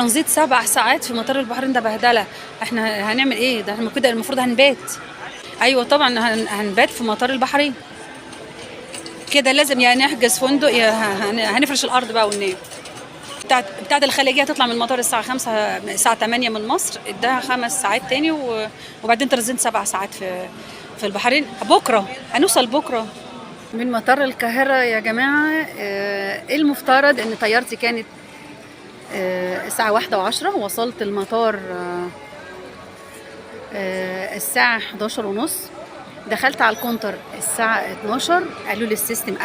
ترانزيت 7 ساعات في مطار البحرين، ده بهدله. احنا هنعمل ايه؟ ده احنا كده المفروض هنبات. ايوه طبعا هنبات في مطار البحرين. كده لازم يا نحجز فندق يا هنفرش الارض بقى وننام. بتاعت الخليجيه هتطلع من المطار الساعه 5، الساعه 8 من مصر، اداها 5 ساعات تاني وبعدين ترانزيت 7 ساعات في البحرين. بكره هنوصل بكره من مطار القاهره يا جماعه. المفترض ان طيارتي كانت الساعة 1:10. وصلت المطار الساعة 11:30. دخلت على الكونتر الساعة 12، قالوا لي السيستم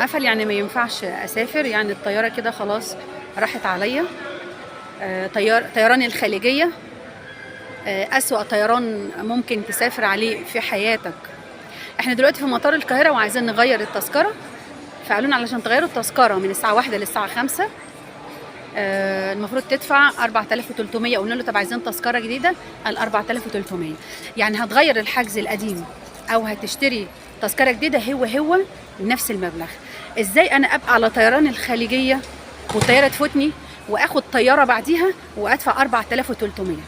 قفل يعني ما ينفعش أسافر، يعني الطيارة كده خلاص راحت عليا. طيران الخليجية أسوأ طيران ممكن تسافر عليه في حياتك. احنا دلوقتي في مطار القاهرة وعايزين نغير التذكرة، فقالوا لنا علشان تغيروا التذكرة من الساعة 1 للساعة 5 المفروض تدفع 4300. قلنا له طب عايزين تذكره جديده، قال 4300. يعني هتغير الحجز القديم او هتشتري تذكره جديده هو نفس المبلغ. ازاي انا ابقى على طيران الخليجيه والطياره تفوتني واخد طياره بعديها وادفع 4300؟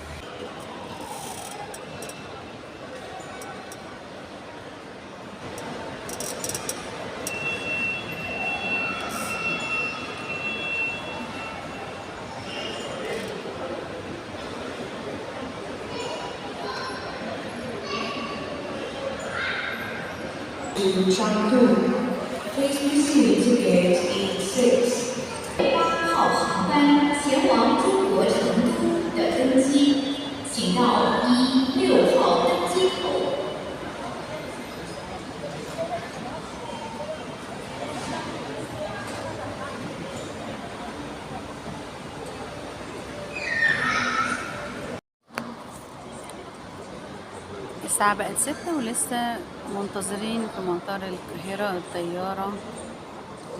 الساعة بقت 6 ولسه منتظرين في مطار القاهرة الطيارة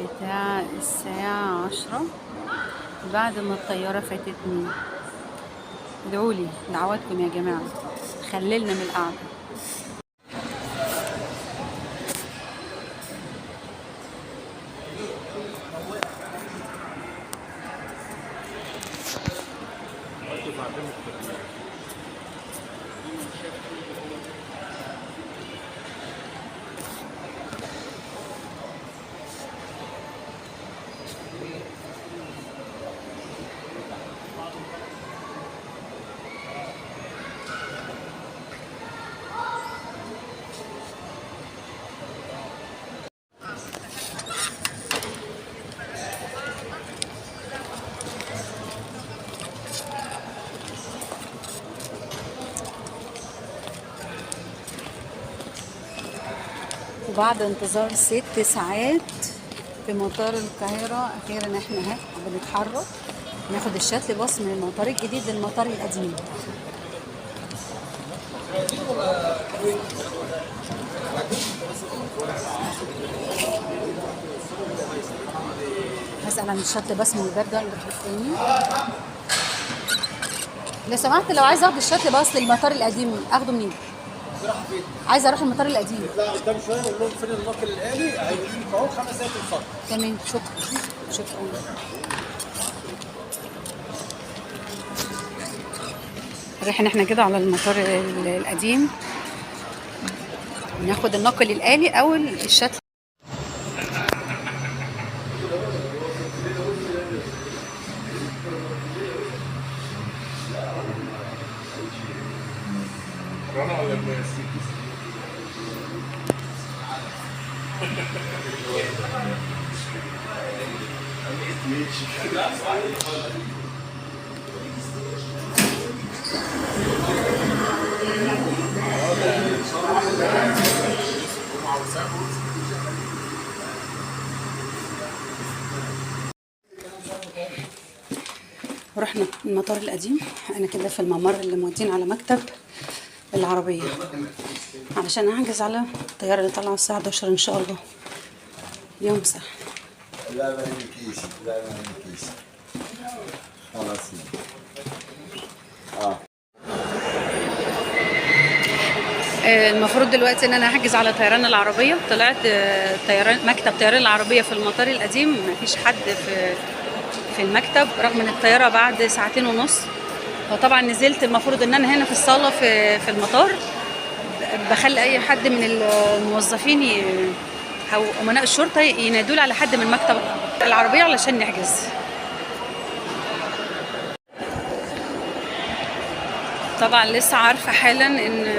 بتاع الساعة 10 بعد ما الطيارة فاتتني. ادعولي دعواتكم يا جماعة، خللنا من القعدة. وبعد انتظار 6 ساعات في مطار القاهرة أخيرا احنا بنتحرك ناخد الشاتل باص من المطار الجديد للمطار القديم. هسأل عن الشاتل باص من الباب ده اللي بتحطني. لو سمحت، لو عايز اخد الشاتل باص للمطار القديم اخده منين؟ عايزه اروح المطار القديم. لا قدام شويه نقول لهم فين النقل الآلي، هيقولوا لك اهو 5 دقايق توصل. تمام، شكرا. رايحين احنا كده على المطار القديم ناخد النقل الآلي او الشاتل. رحنا المطار القديم. انا كده في الممر اللي مودين على مكتب العربية علشان احجز على الطيارة اللي طالعة الساعة 11 ان شاء الله. يوم سهل. لا ما يمكيش، لا ما يمكيش. خلاص. المفروض دلوقتي ان انا احجز على طيران العربيه. طلعت مكتب طيران العربيه في المطار القديم، مفيش حد في المكتب رغم ان الطياره بعد ساعتين ونص. وطبعا نزلت، المفروض ان انا هنا في الصاله في المطار بخلي اي حد من الموظفين او امناء الشرطه ينادوا لي على حد من مكتب العربيه علشان نحجز. طبعا لسه عارفه حالا ان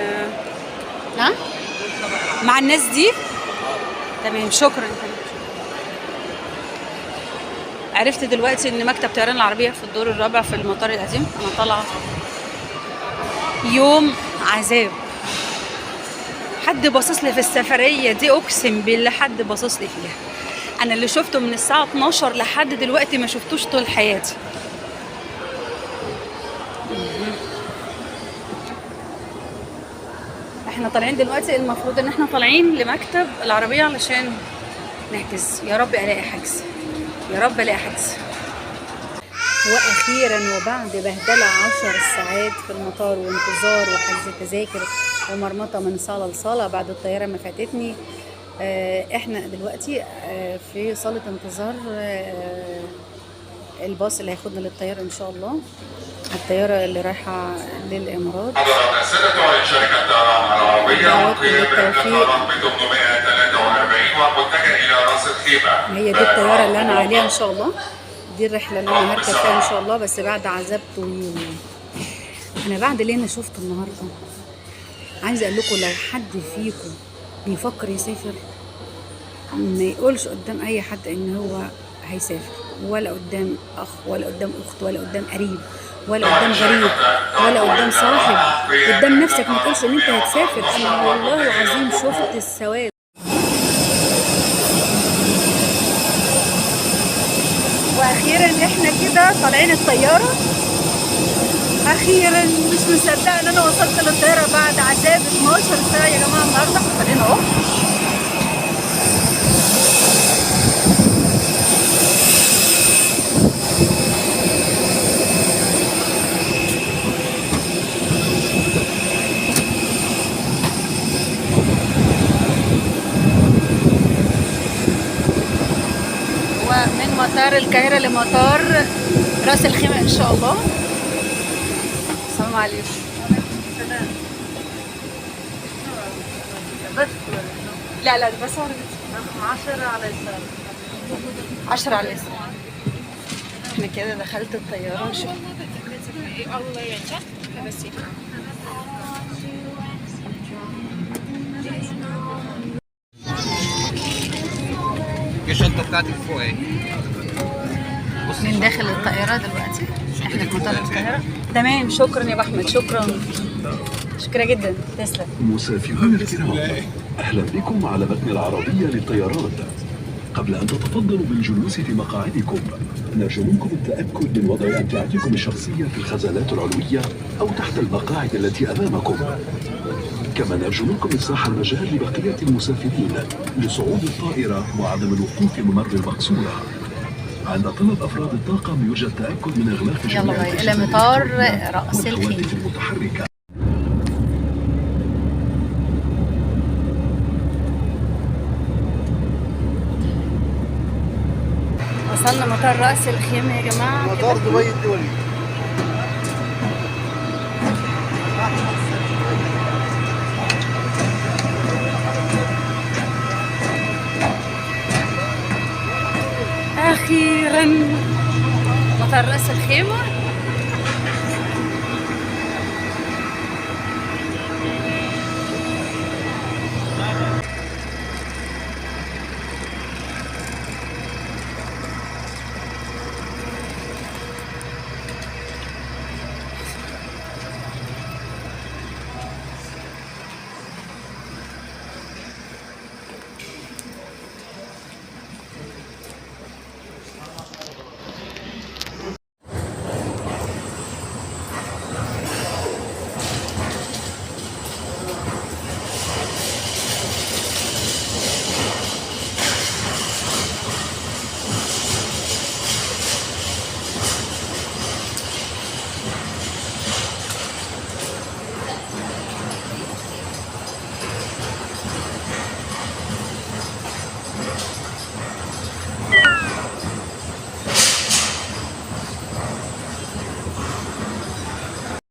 مع الناس دي. تمام، شكرا. عرفت دلوقتي ان مكتب طيران العربيه في الدور الرابع في المطار القديم. انا طالعه يوم عذاب. حد باصص لي في السفريه دي، اقسم بالله حد باصص لي فيها. انا اللي شفته من الساعه 12 لحد دلوقتي ما شفتوش طول حياتي. احنا طالعين دلوقتي، المفروض ان احنا طالعين لمكتب العربيه علشان نحجز. يا رب الاقي حجز، يا رب الاقي حجز. واخيرا وبعد بهدله 10 ساعات في المطار وانتظار وحجز تذاكر ومرمطه من صاله لصاله بعد الطياره ما فاتتني، احنا دلوقتي في صاله انتظار الباص اللي هياخدنا للطياره ان شاء الله، الطياره اللي رايحه للامارات. حضرت السادة شركة طيران العربية مقيم رحلة طيران ب 843 ومتجه إلى راس الخيمة. هي دي الطياره اللي انا عليها ان شاء الله، دي الرحله اللي انا هركب فيها ان شاء الله، بس بعد عذاب طويل. انا بعد اللي انا شفته النهارده عايزه اقول لكم، لو حد فيكم بيفكر يسافر ما يقولش قدام اي حد ان هو هيسافر، ولا قدام اخ ولا قدام اخت ولا قدام قريب ولا قدام غريب ولا قدام صاحب، قدام نفسك ما تقولش ان انت هتسافر. انا والله العظيم شفت السواد. واخيرا احنا كده طالعين الطياره، اخيرا. مش مصدقه ان انا وصلت للطياره بعد عذاب 12 ساعه يا جماعه. النهارده احنا طالعين اهو. ومن مطار القاهره لمطار راس الخيمه ان شاء الله. السلام عليكم. بس لا بس 10 على اليسار. 10 على اليسار. احنا كده دخلت الطيارة. نشوف الشنطة بتاعتك فوق اهي. من داخل الطائرة دلوقتي. احنا في مطار القاهرة. تمام، شكرا يا ابو احمد، شكرا جدا، تسلم. مسافرون الكرام، اهلا بكم على متن العربية للطيران. قبل ان تتفضلوا بالجلوس في مقاعدكم نرجو منكم التأكد من وضع أمتعتكم الشخصية في الخزانات العلوية أو تحت المقاعد التي أمامكم. كما نرجو منكم إفساح المجال لبقية المسافرين لصعود الطائرة وعدم الوقوف ممر المقصورة. عند طلب أفراد الطاقم يرجى التأكد من إغلاق جميع إلى مطار رأس الخيمة المتحركة. وصلنا مطار رأس الخيمة يا جماعة. مطار دبي الدولي. أخيرا مطار رأس الخيمة.